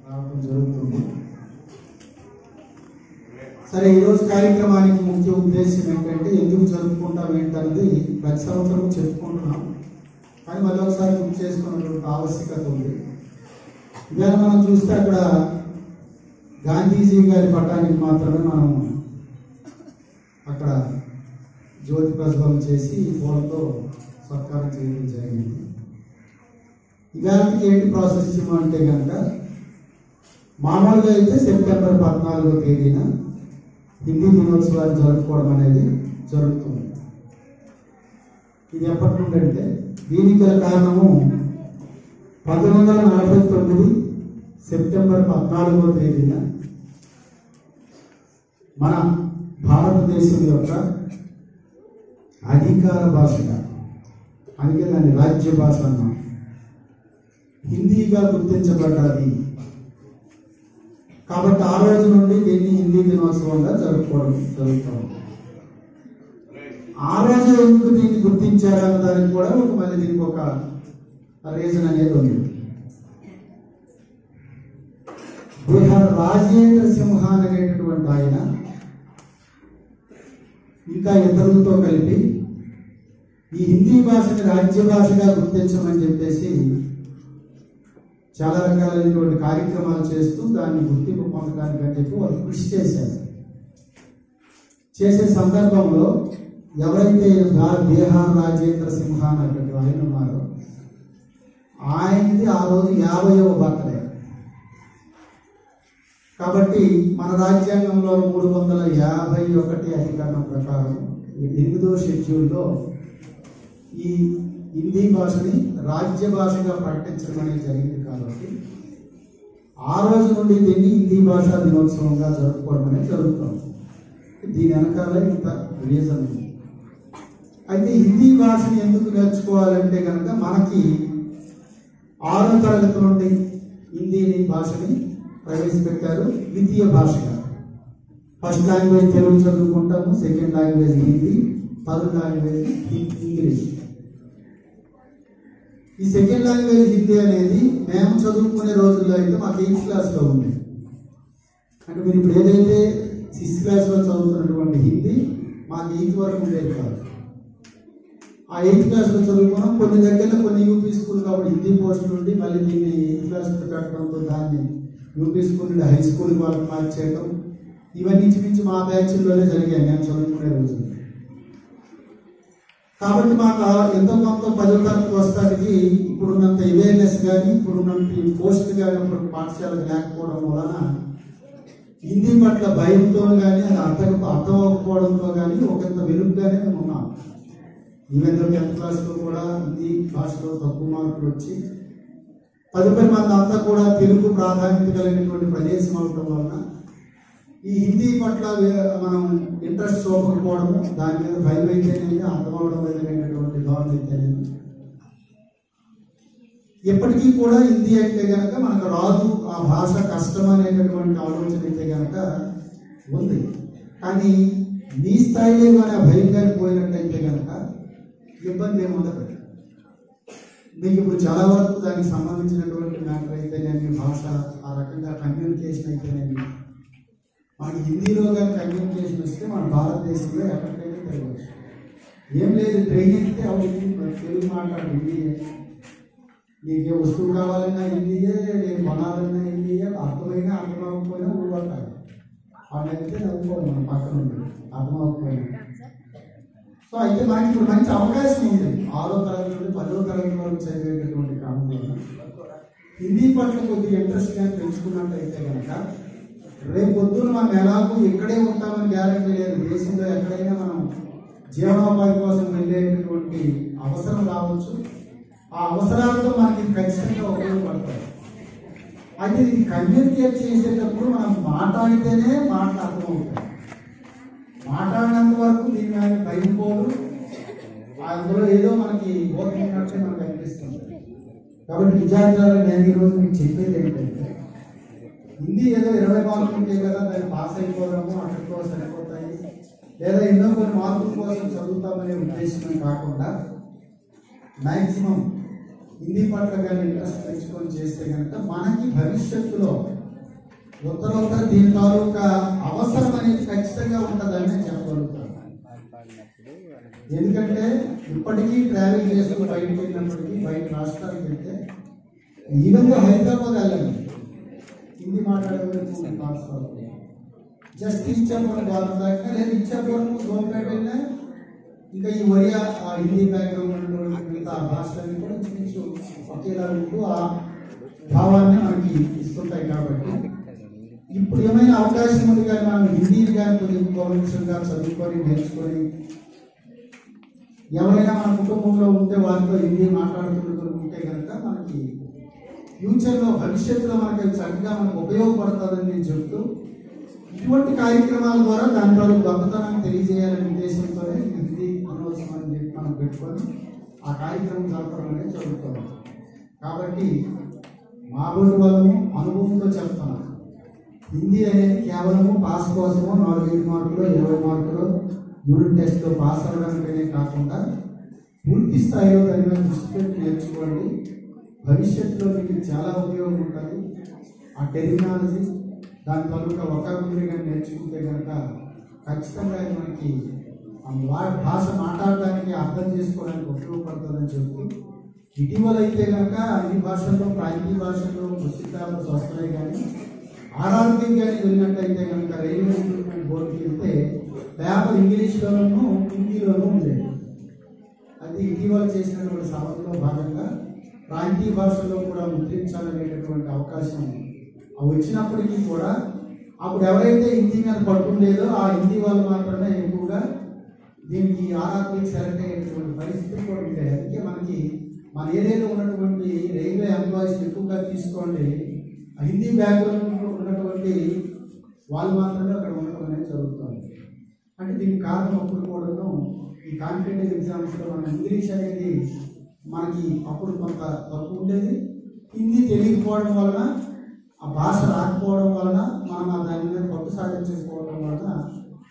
రావడం జరుగుతుంది. సరే, ఈరోజు కార్యక్రమానికి ముఖ్య ఉద్దేశం ఏంటంటే ఎందుకు జరుపుకుంటాం ఏంటన్నది ప్రతి సంవత్సరం చెప్పుకుంటున్నాం, కానీ మళ్ళీ ఒకసారి గుర్తు చేసుకున్నటువంటి ఆవశ్యకత ఉంది. ఇవాళ మనం చూస్తే అక్కడ గాంధీజీ గారి పట్టానికి మాత్రమే మనం అక్కడ జ్యోతి ప్రజ్వలన చేసి పూలతో సత్కారం చేయడం జరిగింది. ఇవాళకి ఏంటి ప్రాసెస్ అంటే కనుక మామూలుగా అయితే సెప్టెంబర్ 14వ తేదీన హిందీ దినోత్సవాన్ని జరుపుకోవడం అనేది జరుగుతుంది. ఇది ఎప్పటి నుండి అంటే దీనికి గల కారణము 1949 సెప్టెంబర్ 14వ తేదీన మన భారతదేశం యొక్క అధికార భాషగా, అందుకే దాన్ని రాజ్య భాష అన్నాం, హిందీగా గుర్తించబడ్డది. కాబట్టి ఆ రోజు నుండి దీన్ని హిందీ దినోత్సవంగా జరుపుకోవడం జరుగుతుంది. ఆ రోజు ఎందుకు దీన్ని గుర్తించారన్న దానికి కూడా మళ్ళీ దీనికి ఒక రీజన్ అనేది ఉంది. బిహార్ రాజేంద్ర సింహాన్ అనేటటువంటి ఆయన ఇంకా ఇతరులతో కలిపి ఈ హిందీ భాషని రాజ్య భాషగా గుర్తించమని చెప్పేసి చాలా రకాలైనటువంటి కార్యక్రమాలు చేస్తూ దాన్ని గుర్తింపు పొందడానికి అని చెప్పి వాళ్ళు కృషి చేశారు. చేసే సందర్భంలో ఎవరైతే బిహార్ రాజేంద్ర సింహాన్ అటువంటి ఆయన ఉన్నారో ఆయనది ఆ రోజు 50వ బర్త్డే. కాబట్టి మన రాజ్యాంగంలో 351 అధికరణం ప్రకారం 8వ షెడ్యూల్లో ఈ హిందీ భాషని రాజ్య భాషగా ప్రకటించడం అనేది జరిగింది. కాబట్టి ఆ రోజు నుండి దీన్ని హిందీ భాషా దినోత్సవంగా జరుపుకోవడం అనేది జరుగుతుంది. దీని వెనకాల ఇంత రీజన్ ఉంది. అయితే హిందీ భాషని ఎందుకు నేర్చుకోవాలంటే కనుక మనకి 6వ తరగతి నుండి హిందీ భాషని ప్రవేశపెట్టారు ద్వితీయ భాషగా. ఫస్ట్ లాంగ్వేజ్ తెలుగు చదువుకుంటాము, second language Hindi, third language English. ఈ సెకండ్ లాంగ్వేజ్ హిందీ అనేది మేము చదువుకునే రోజుల్లో అయితే మాకు 8th క్లాస్లో ఉంది. అంటే మీరు ఇప్పుడు ఏదైతే 6th క్లాస్లో చదువుతున్నటువంటి హిందీ మాకు 8th వరకు ఉండేది కాదు. ఆ 8th క్లాస్లో చదువుకున్నాం. కొన్ని దగ్గరలో కొన్ని యూపీ స్కూల్ కాబట్టి హిందీ పోస్ట్ నుండి మళ్ళీ దీన్ని 8th క్లాస్లో పెట్టడంతో దాన్ని యూపీ స్కూల్ నుండి హై స్కూల్కి వాళ్ళకి మార్చేయడం, ఇవన్నీ ఇంచుమించు మా బ్యాచ్ల్లోనే జరిగాయి మేము చదువుకునే రోజులు. కాబట్టి మాకు ఎంతో కొంత 10వ తరగతి వస్తానికి ఇప్పుడున్నంత అవేర్నెస్ కానీ ఇప్పుడున్నంత పోస్ట్ కానీ అప్పుడు పాఠశాలకు లేకపోవడం వలన హిందీ పట్ల భయంతో కానీ అది అర్థం అవ్వకపోవడంతో కానీ ఒకంత వెలుగుగానే మేము ఉన్నాం. ఈవెన్ 10th క్లాస్లో కూడా హిందీ భాషలో తక్కువ మార్కులు వచ్చి తదుపరి అంతా కూడా తెలుగు ప్రాధాన్యత కలిగినటువంటి ప్రదేశం అవడం వలన ఈ హిందీ పట్ల మనం ఇంట్రెస్ట్ చూపకపోవడము, దాని మీద భయం అయితేనేది, అర్థం అవడం అయినటువంటి ధోరణి అయితేనేది. ఎప్పటికీ కూడా హిందీ అయితే కనుక మనకు రాదు, ఆ భాష కష్టం అనేటటువంటి ఆలోచన అయితే కనుక ఉంది. కానీ మీ స్థాయిలో కానీ ఆ భయం కానీ పోయినట్టయితే కనుక ఇబ్బంది ఏమి ఉండదు. మీకు ఇప్పుడు చాలా వరకు దానికి సంబంధించినటువంటి మ్యాటర్ అయితేనేమి, భాష ఆ రకంగా కమ్యూనికేషన్ అయితేనేమి, మనకి హిందీలో కానీ కమ్యూనికేషన్ వస్తే మన భారతదేశంలో ఎక్కడికైనా తిరగవచ్చు. ఏం లేదు, ట్రైన్ ఎక్కితే అవుతుంది, తెలుగు మాట్లాడు హిందీయే, నీకు ఏ వస్తువు కావాలన్నా హిందీయే, నేను కొనాలన్నా హిందీయే, అర్థమైనా అర్థం అవ్వకపోయినా ఊరుపడతారు. వాళ్ళు అయితే చదువుకోవాలి మన పక్కన ఉంది, అర్థం అవ్వకపోయినా. సో అయితే మనకి ఇప్పుడు మంచి అవకాశం ఉంది. 6వ తరగతి నుండి 10వ తరగతి వరకు చదివేటటువంటి క్రమంలో హిందీ పట్ల కొద్దిగా ఇంట్రెస్ట్ కానీ పెంచుకున్నట్టయితే కనుక రేపు పొద్దున్న మనం ఎలాగో ఇక్కడే ఉంటామని గ్యారెంటీ లేదు. దేశంలో ఎక్కడైనా మనం జీవనోపాధి కోసం వెళ్ళేటటువంటి అవసరం రావచ్చు. ఆ అవసరాలతో మనకి ఖచ్చితంగా ఉపయోగపడతాయి. అయితే ఇది కమ్యూనికేట్ చేసేటప్పుడు మనం మాట్లాడితేనే అర్థమవుతాయి. మాట్లాడినంత వరకు దీని మీద భయం పోదు, అందులో ఏదో మనకి బోధించినట్టే మనకు అనిపిస్తుంది. కాబట్టి విద్యార్థులు నేను ఈరోజు మీకు చెప్పేది ఏంటంటే హిందీ ఏదో 20 మార్కులు ఉంటే కదా దాన్ని పాస్ అయిపోదాము, అక్కడికో సరిపోతాయి, లేదా ఎన్నో కొన్ని మార్కుల కోసం చదువుతామనే ఉద్దేశం కాకుండా మ్యాక్సిమం హిందీ పట్ల కానీ ఇంట్రెస్ట్ పెంచుకొని చేస్తే కనుక మనకి భవిష్యత్తులో ఉత్తరోత్తర దీని తాలూకా అవసరం అనేది ఖచ్చితంగా ఉంటుందని నేను చెప్పగలుగుతాను. ఎందుకంటే ఇప్పటికీ ట్రావెల్ చేస్తూ బయటకు వెళ్ళినప్పటికీ బయట రాష్ట్రాలకు వెళ్తే ఈవెన్ హైదరాబాద్ వెళ్ళాలి హిందీ మాట్లాడే జస్ట్ ఇచ్చాపురం బాగుందా లేదు ఇచ్చాపురం గోపేట వెళ్ళినా ఇంకా ఈ ఒరియా హిందీ బ్యాక్గ్రౌండ్ మిగతా భాషలన్నీ కూడా ఇంచుమించు ఒకేలా ఉంటూ ఆ భావాన్ని మనకి ఇస్తుంటాయి. కాబట్టి ఇప్పుడు ఏమైనా అవకాశం ఉంది కానీ మనం హిందీని కానీ కొద్దిగా గవర్నమెంట్గా చదువుకొని నేర్చుకొని ఎవరైనా మన కుటుంబంలో ఉంటే వారితో హిందీ మాట్లాడుకుంటూ ఉంటే కనుక మనకి ఫ్యూచర్లో భవిష్యత్తులో మనకి చక్కగా మనకు ఉపయోగపడుతుందని నేను చెప్తూ ఇటువంటి కార్యక్రమాల ద్వారా దాంట్లో గొప్పతనాన్ని తెలియజేయాలనే ఉద్దేశంతోనే హిందీ అనవసరం అని చెప్పి మనం పెట్టుకొని ఆ కార్యక్రమం జరపడం అనేది జరుగుతుంది. కాబట్టి మా బోర్డు వాళ్ళము అనుభవంతో చెప్తున్నాం, హిందీ అనేది కేవలము పాస్ కోసము 4-5 మార్కులు 20 మార్కులు యూనిట్ టెస్ట్లో పాస్ అవ్వడానికనే కాకుండా పూర్తి స్థాయిలో దాని మీద దృష్టి పెట్టి నేర్చుకోండి. భవిష్యత్తులో మీకు చాలా ఉపయోగం ఉంటుంది. ఆ టెర్మినాలజీ దాని తాలూకా వొకాబులరీ కానీ నేర్చుకుంటే కనుక ఖచ్చితంగా మనకి భాష మాట్లాడడానికి అర్థం చేసుకోవడానికి ఉపయోగపడుతుందని చెప్తూ ఇటీవల అయితే కనుక అన్ని భాషల్లో ప్రాంతీయ భాషల్లో పుస్తకాలు వస్తున్నాయి. కానీ ఆర్ఆర్బీ కానీ వెళ్ళినట్టయితే కనుక రైల్వే రిక్రూట్మెంట్ బోర్డుకి వెళ్తే పేపర్ ఇంగ్లీష్లోనూ హిందీలోనూ ఉండేది. అది ఇటీవల చేసినటువంటి సవరణలో భాగంగా ప్రాంతీయ భాషల్లో కూడా ముద్రించాలనేటటువంటి అవకాశం వచ్చినప్పటికీ కూడా అప్పుడు ఎవరైతే హిందీ మీద పట్టుండేదో ఆ హిందీ వాళ్ళు మాత్రమే ఎక్కువగా దీనికి ఆర్ఆర్బీకి సెలెక్ట్ అయ్యేటువంటి పరిస్థితులు కూడా ఉంటాయి. అందుకే మనకి మన ఏరియాలో ఉన్నటువంటి రైల్వే ఎంప్లాయీస్ ఎక్కువగా తీసుకోండి హిందీ బ్యాక్గ్రౌండ్ ఉన్నటువంటి వాళ్ళు మాత్రమే అక్కడ ఉండడం అనేది జరుగుతుంది. అంటే దీనికి కారణం అప్పుడు కూడాను ఈ కాంపిటేటివ్ ఎగ్జామ్స్లో మన ఇంగ్లీష్ అనేది మనకి అప్పుడు కొంత తక్కువ ఉండేది. హిందీ తెలియకపోవడం వలన ఆ భాష రాకపోవడం వలన మనం దాని మీద పట్టు సాధించకపోవడం వలన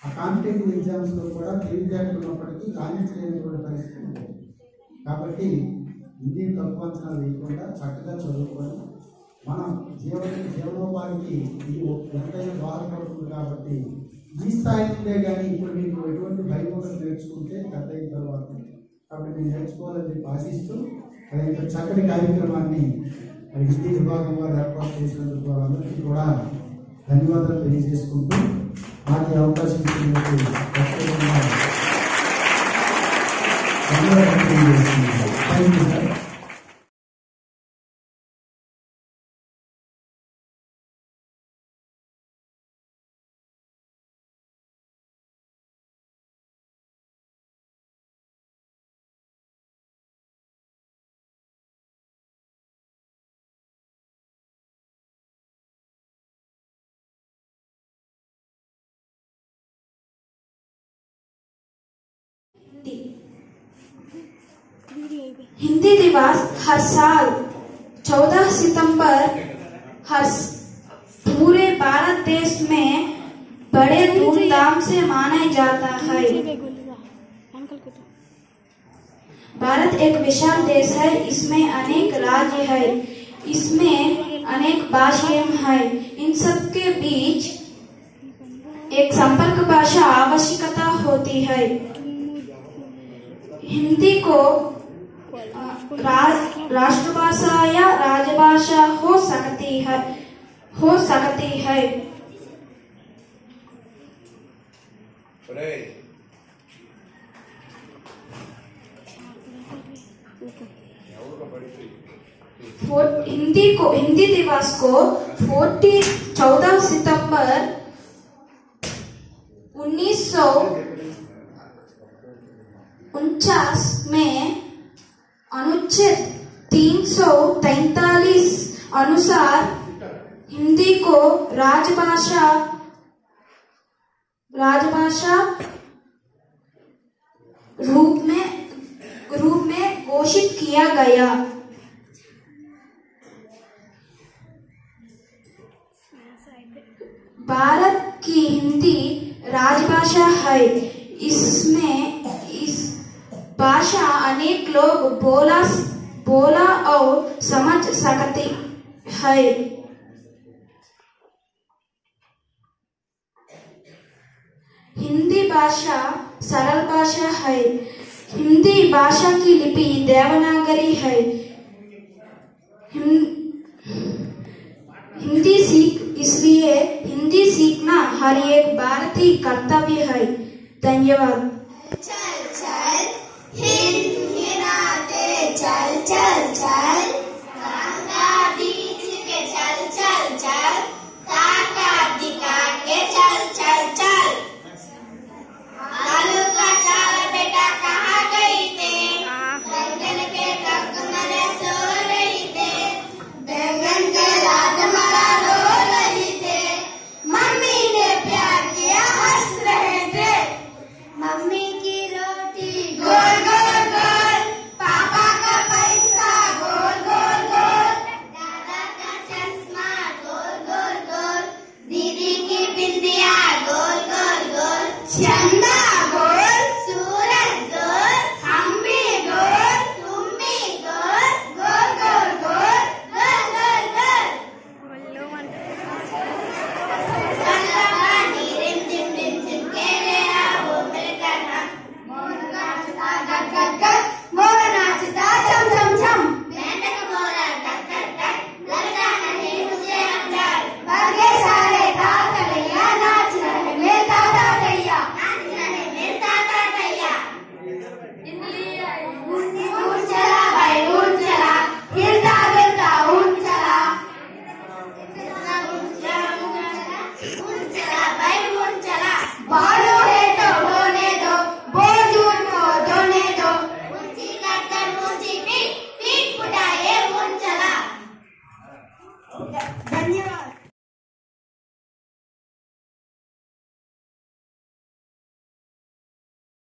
ఆ కాంపిటేటివ్ ఎగ్జామ్స్లో కూడా తెలివితేటలు ఉన్నప్పటికీ రాణించలేనటువంటి పరిస్థితి ఉంది. కాబట్టి హిందీ తక్కువ అంచనా వేయకుండా చక్కగా చదువుకొని మనం జీవనోపాధికి ఎంతైనా దోహదపడుతుంది. కాబట్టి ఈ స్థాయి ఉంటే కానీ ఇప్పుడు మీకు ఎటువంటి భయపడలు నేర్చుకుంటే పెద్ద అయిన తర్వాత కాబట్టి నేను నేర్చుకోవాలని చెప్పి ఆశిస్తూ ఇంత చక్కటి కార్యక్రమాన్ని హిందీ విభాగం వారు ఏర్పాటు చేసినందుకు వారందరికీ కూడా ధన్యవాదాలు తెలియజేసుకుంటూ నాకు అవకాశం ఇచ్చినందుకు ప్రత్యేకంగా ధన్యవాదాలు తెలియజేస్తున్నాను. Thank you sir. हिंदी दिवस हर साल 14 सितंबर पूरे भारत देश में बड़े धूमधाम से मनाया जाता है। भारत एक विशाल देश है, इसमें अनेक राज्य है, इसमें अनेक भाषाएं हैं। इन सब के बीच एक संपर्क भाषा आवश्यकता होती है। हिंदी को राष्ट्रभाषा या राजभाषा हो सकती है। हिंदी दिवस को 14 सितंबर 1949 में अनुच्छेद 343 अनुसार हिंदी को राजभाषा रूप में घोषित किया गया। भारत की हिंदी राजभाषा है। इसमें इस भाषा अनेक लोग बोला और समझ सकती है। हिंदी भाषा सरल भाषा है। हिंदी भाषा की लिपि देवनागरी है। इसलिए हिंदी सीखना हर एक भारतीय कर्तव्य है। धन्यवाद। चल चल हिंदी नाते चल चल चल गंगा बीच के चल चल चल काका दिखा के चल चल चल आलू का चाल बेटा कहाँ गई थे बैंगन के टक मरे सो रही थे बैंगन के लात मारा रो रही थे मम्मी ने प्यार किया हंस रहे थे मम्मी की रोटी गोल गोल गोल पापा का पैसा गोल गोल गोल दादा का चश्मा गोल गोल गोल दीदी की बिंदिया गोल गोल गोल चंदा गोल सूरज गोल हम भी गोल तुम भी गोल गोल गोल गोल गोल गोल गोल पानी रिम झिम के गया वो मिलकर हम मोर नाचता गट गट गट मोर नाचता छम छम छम मेंढक बोला टक टक टक लड़का नहीं मुझे अंदर भागे सारे ताल कन्हैया नाच रहे मेरे दादा भैया नाच रहे मेरे दादा भैया ऊंट चला भाई ऊंट चला हिलता गिरता ऊंट चला ऊंट चला भाई ऊंट चला बाहर